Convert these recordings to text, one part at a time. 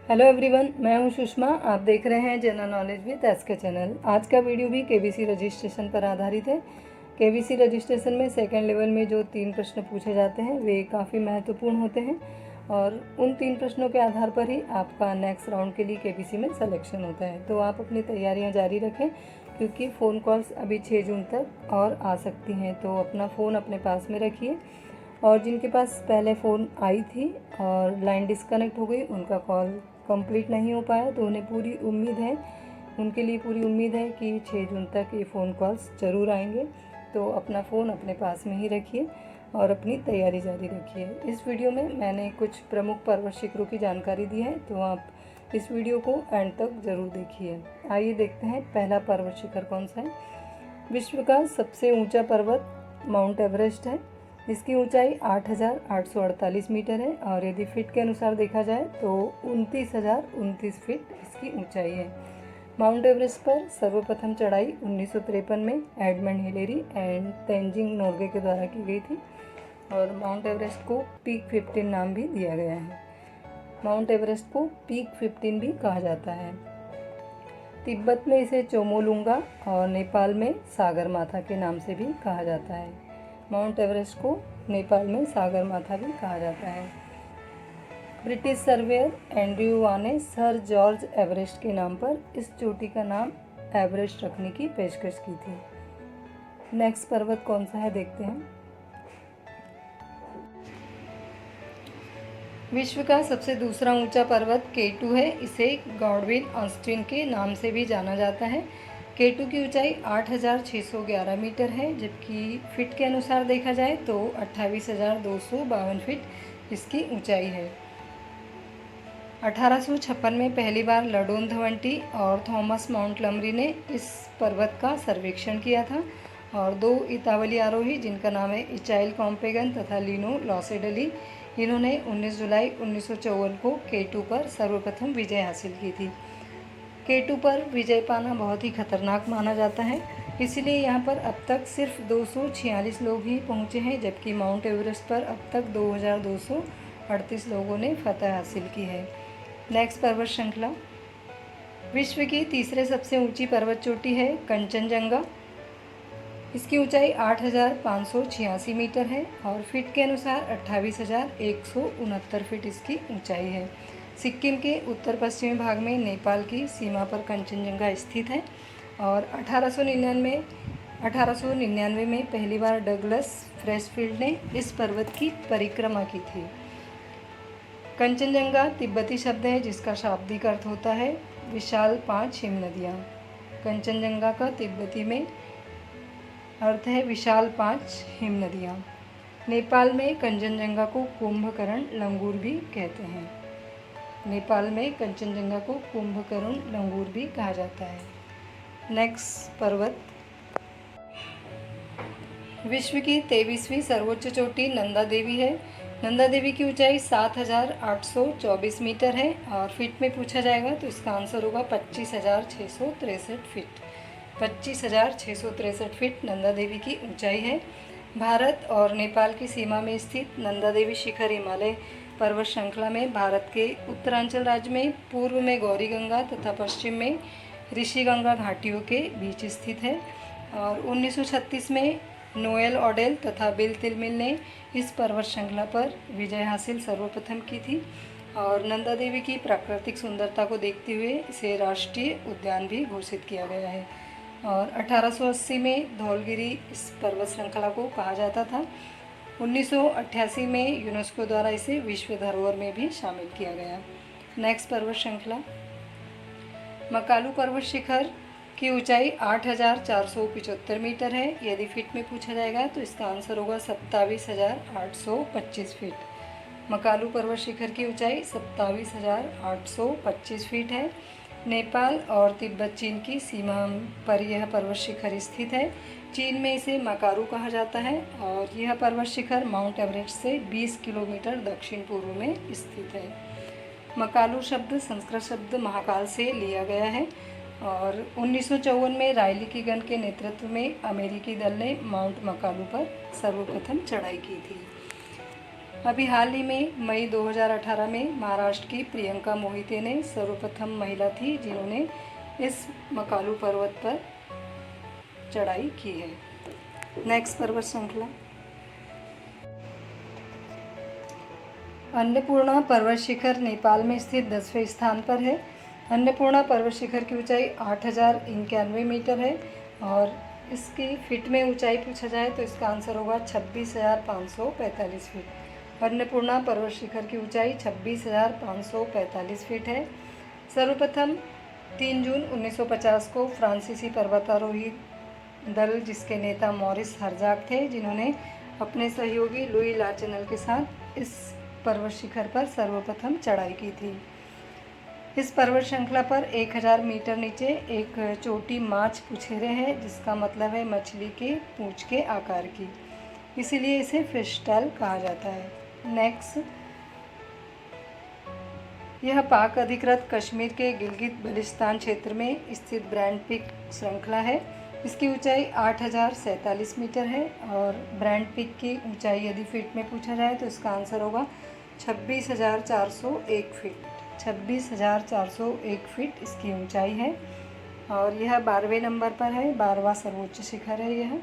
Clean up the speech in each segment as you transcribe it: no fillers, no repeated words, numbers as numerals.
Hello everyone, मैं हूं सुषमा। आप देख रहे हैं general knowledge with SK channel. आज का वीडियो भी केबीसी रजिस्ट्रेशन पर आधारित है। केबीसी रजिस्ट्रेशन में सेकंड लेवल में जो 3 प्रश्न पूछे जाते हैं वे काफ़ी महत्वपूर्ण होते हैं और उन 3 प्रश्नों के आधार पर ही आपका नेक्स्ट राउंड के लिए केबीसी में सिलेक्शन होता है। तो आप अपनी तैयारियाँ जारी रखें क्योंकि फ़ोन कॉल्स अभी 6 जून तक और आ सकती हैं। तो अपना फ़ोन अपने पास में रखिए और जिनके पास पहले फ़ोन आई थी और लाइन डिस्कनेक्ट हो गई, उनका कॉल कंप्लीट नहीं हो पाया, तो उन्हें पूरी उम्मीद है, उनके लिए पूरी उम्मीद है कि 6 जून तक ये फ़ोन कॉल्स ज़रूर आएंगे। तो अपना फ़ोन अपने पास में ही रखिए और अपनी तैयारी जारी रखिए। इस वीडियो में मैंने कुछ प्रमुख पर्वत शिखरों की जानकारी दी है, तो आप इस वीडियो को एंड तक ज़रूर देखिए। आइए देखते हैं पहला पर्वत शिखर कौन सा है। विश्व का सबसे ऊंचा पर्वत माउंट एवरेस्ट है। इसकी ऊंचाई 8,848 मीटर है और यदि फीट के अनुसार देखा जाए तो 29,029 फीट इसकी ऊंचाई है। माउंट एवरेस्ट पर सर्वप्रथम चढ़ाई 1953 में Edmund Hillary and Tenzing Norgay के द्वारा की गई थी और माउंट एवरेस्ट को पीक 15 नाम भी दिया गया है। माउंट एवरेस्ट को पीक 15 भी कहा जाता है। तिब्बत में इसे चोमोलुंगा और नेपाल में सागरमाथा के नाम से भी कहा जाता है। माउंट एवरेस्ट को नेपाल में सागरमाथा भी कहा जाता है। ब्रिटिश सर्वेयर एंड्रयू वा ने सर जॉर्ज एवरेस्ट के नाम पर इस चोटी का नाम एवरेस्ट रखने की पेशकश की थी। नेक्स्ट पर्वत कौन सा है देखते हैं। विश्व का सबसे दूसरा ऊंचा पर्वत K2 है। इसे गॉडविन ऑस्टिन के नाम से भी जाना जाता है। K2 की ऊंचाई 8,611 मीटर है, जबकि फिट के अनुसार देखा जाए तो 28,252 फीट इसकी ऊंचाई है। 1856 में पहली बार लडोनधवंटी और थॉमस माउंटलमरी ने इस पर्वत का सर्वेक्षण किया था और 2 इतावली आरोही जिनका नाम है इचाइल कॉम्पेगन तथा लिनो लॉसेडली, इन्होंने 19 जुलाई 1954 को K2 पर सर्वप्रथम विजय हासिल की थी। K2 पर विजय पाना बहुत ही खतरनाक माना जाता है, इसलिए यहाँ पर अब तक सिर्फ 246 लोग ही पहुँचे हैं, जबकि माउंट एवरेस्ट पर अब तक 2,238 लोगों ने फतह हासिल की है। नेक्स्ट पर्वत श्रृंखला। विश्व की तीसरे सबसे ऊंची पर्वत चोटी है कंचनजंगा। इसकी ऊंचाई 8,586 मीटर है और फीट के अनुसार 28,169 फीट इसकी ऊंचाई है। सिक्किम के उत्तर पश्चिमी भाग में नेपाल की सीमा पर कंचनजंगा स्थित है और 1899 में पहली बार डगलस फ्रेशफील्ड ने इस पर्वत की परिक्रमा की थी। कंचनजंगा तिब्बती शब्द है जिसका शाब्दिक अर्थ होता है विशाल 5 हिम नदियाँ। कंचनजंगा का तिब्बती में अर्थ है विशाल 5 हिम नदियाँ। नेपाल में कंचनजंगा को कुंभकर्ण लंगूर भी कहते हैं। नेपाल में कंचनजंगा को कुंभकर्ण लंगूर भी कहा जाता है। नेक्स्ट पर्वत। विश्व की 23वीं सर्वोच्च चोटी नंदा देवी है। नंदा देवी की ऊंचाई 7,824 मीटर है और फीट में पूछा जाएगा तो इसका आंसर होगा 25,663 फीट। 25,663 फीट नंदा देवी की ऊंचाई है। भारत और नेपाल की सीमा में स्थित नंदा देवी शिखर हिमालय पर्वत श्रृंखला में भारत के उत्तरांचल राज्य में पूर्व में गौरी गंगा तथा पश्चिम में ऋषिगंगा घाटियों के बीच स्थित है और 1936 में नोएल ऑडेल तथा बिल तिलमिल ने इस पर्वत श्रृंखला पर विजय हासिल सर्वप्रथम की थी और नंदा देवी की प्राकृतिक सुंदरता को देखते हुए इसे राष्ट्रीय उद्यान भी घोषित किया गया है और 1880 में धौलगिरी इस पर्वत श्रृंखला को कहा जाता था। 1988 में यूनेस्को द्वारा इसे विश्व धरोहर में भी शामिल किया गया। नेक्स्ट पर्वत श्रृंखला। मकालू पर्वत शिखर की ऊंचाई 8,475 मीटर है। यदि फीट में पूछा जाएगा तो इसका आंसर होगा 27,825 फीट। मकालू पर्वत शिखर की ऊंचाई 27,825 फीट है। नेपाल और तिब्बत चीन की सीमा पर यह पर्वत शिखर स्थित है। चीन में इसे मकारू कहा जाता है और यह पर्वत शिखर माउंट एवरेस्ट से 20 किलोमीटर दक्षिण पूर्व में स्थित है। मकालू शब्द संस्कृत शब्द महाकाल से लिया गया है और 1954 में रायली कीगन के नेतृत्व में अमेरिकी दल ने माउंट मकालू पर सर्वप्रथम चढ़ाई की थी। अभी हाल ही में मई 2018 में महाराष्ट्र की प्रियंका मोहिते ने सर्वप्रथम महिला थी जिन्होंने इस मकालू पर्वत पर चढ़ाई की है। नेक्स्ट पर्वत श्रृंखला अन्नपूर्णा पर्वत शिखर नेपाल में स्थित 10वें स्थान पर है। अन्नपूर्णा पर्वत शिखर की ऊंचाई 8,091 मीटर है और इसकी फीट में ऊंचाई पूछा जाए तो इसका आंसर होगा 26,545 फीट। अन्नपूर्णा पर्वत शिखर की ऊंचाई 26,545 फीट है। सर्वप्रथम 3 जून 1950 को फ्रांसीसी पर्वतारोही दल जिसके नेता मॉरिस हरजाग थे जिन्होंने अपने सहयोगी लुई लाचेनल के साथ इस पर्वत शिखर पर सर्वप्रथम चढ़ाई की थी। इस पर्वत श्रृंखला पर 1000 मीटर नीचे एक चोटी माछ पुछेरे है जिसका मतलब है मछली के पूंछ के आकार की, इसीलिए इसे फिशटेल कहा जाता है। नेक्स्ट, यह पाक अधिकृत कश्मीर के गिलगित बल्तिस्तान क्षेत्र में स्थित ब्रैंड पीक श्रृंखला है। इसकी ऊंचाई 8,047 मीटर है और ब्रैंड पीक की ऊंचाई यदि फीट में पूछा जाए तो इसका आंसर होगा 26,401 फीट। 26,401 फीट इसकी ऊंचाई है और यह 12वें नंबर पर है। 12वां सर्वोच्च शिखर है। यह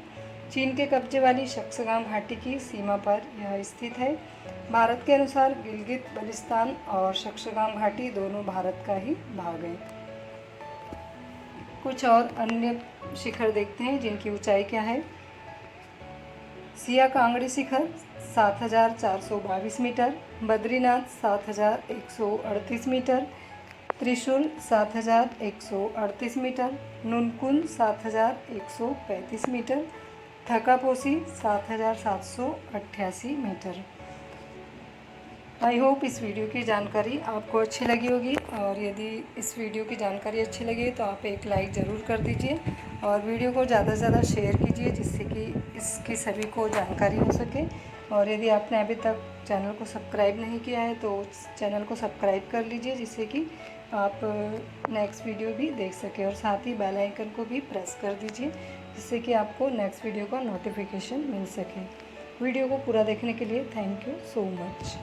चीन के कब्जे वाली शक्सगाम घाटी की सीमा पर यह स्थित है। भारत के अनुसार गिलगित बल्तिस्तान और शक्सगाम घाटी दोनों भारत का ही भाग है। कुछ और अन्य शिखर देखते हैं जिनकी ऊंचाई क्या है। सिया कांगड़ी शिखर 7,422 metre, Badrinath 7,138 metre, Trishul 7,138 metre, Nunkun 7,135 metre, थकापोसी 7,788 मीटर। आई होप इस वीडियो की जानकारी आपको अच्छी लगी होगी और यदि इस वीडियो की जानकारी अच्छी लगी तो आप एक लाइक ज़रूर कर दीजिए और वीडियो को ज़्यादा से ज़्यादा शेयर कीजिए जिससे कि इसकी सभी को जानकारी हो सके। और यदि आपने अभी तक चैनल को सब्सक्राइब नहीं किया है तो चैनल को सब्सक्राइब कर लीजिए जिससे कि आप नेक्स्ट वीडियो भी देख सकें और साथ ही बेल आइकन को भी प्रेस कर दीजिए जिससे कि आपको नेक्स्ट वीडियो का नोटिफिकेशन मिल सके। वीडियो को पूरा देखने के लिए थैंक यू सो मच।